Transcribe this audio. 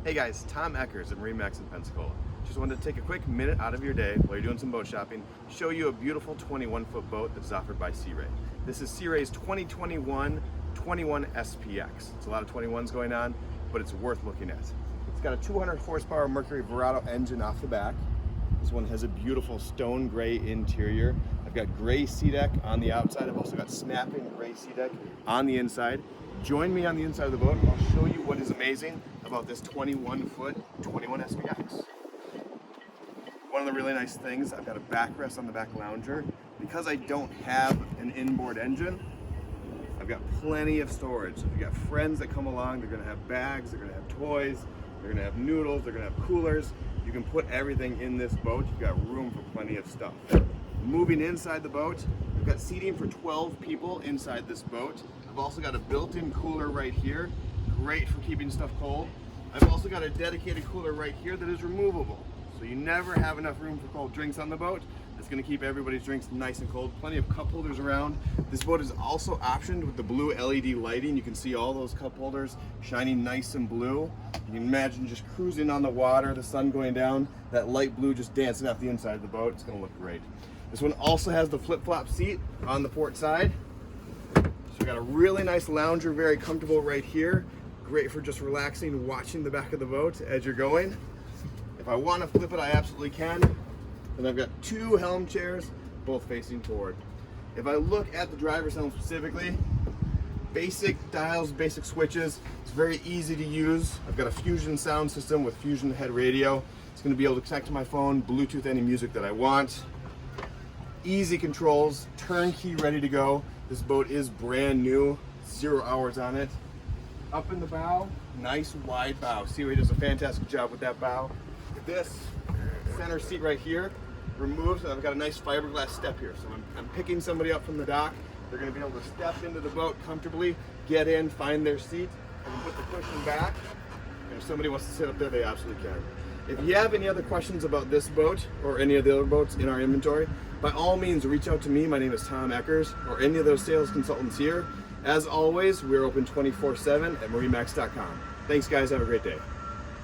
Hey guys, Tom Eckers at MarineMax in Pensacola. Just wanted to take a quick minute out of your day while you're doing some boat shopping, show you a beautiful 21-foot boat that's offered by Sea Ray. This is Sea Ray's 2021 21 SPX. It's a lot of 21s going on, but it's worth looking at. It's got a 200 horsepower Mercury engine off the back. This one has a beautiful stone gray interior. I've got gray sea deck on the outside. I've also got snapping gray sea deck on the inside. Join me on the inside of the boat. I'll show you what is amazing about this 21-foot 21 SPX. One of the really nice things, I've got a backrest on the back lounger. Because I don't have an inboard engine, I've got plenty of storage. So if you got friends that come along, they're gonna have bags, they're gonna have toys, they're gonna have noodles, they're gonna have coolers. You can put everything in this boat. You've got room for plenty of stuff. Moving inside the boat, we've got seating for 12 people inside this boat. I've also got a built-in cooler right here, great for keeping stuff cold. I've also got a dedicated cooler right here that is removable. So you never have enough room for cold drinks on the boat. It's gonna keep everybody's drinks nice and cold. Plenty of cup holders around. This boat is also optioned with the blue LED lighting. You can see all those cup holders shining nice and blue. You can imagine just cruising on the water, the sun going down, that light blue just dancing off the inside of the boat. It's gonna look great. This one also has the flip-flop seat on the port side. So we got a really nice lounger, very comfortable right here. Great for just relaxing, watching the back of the boat as you're going. If I want to flip it, I absolutely can. And I've got two helm chairs, both facing forward. If I look at the driver's helm specifically, basic dials, basic switches. It's very easy to use. I've got a Fusion sound system with Fusion head radio. It's going to be able to connect to my phone, Bluetooth any music that I want. Easy controls, turnkey, ready to go. This boat is brand new, 0 hours on it. Up in the bow, nice wide bow. Sea Ray does a fantastic job with that bow. This center seat right here removes, and I've got a nice fiberglass step here. So I'm picking somebody up from the dock. They're going to be able to step into the boat comfortably, get in, find their seat, and put the cushion back. And if somebody wants to sit up there, they absolutely can. If you have any other questions about this boat or any of the other boats in our inventory, by all means reach out to me. My name is Tom Eckers, or any of those sales consultants here. As always, we're open 24/7 at MarineMax.com. Thanks guys, have a great day.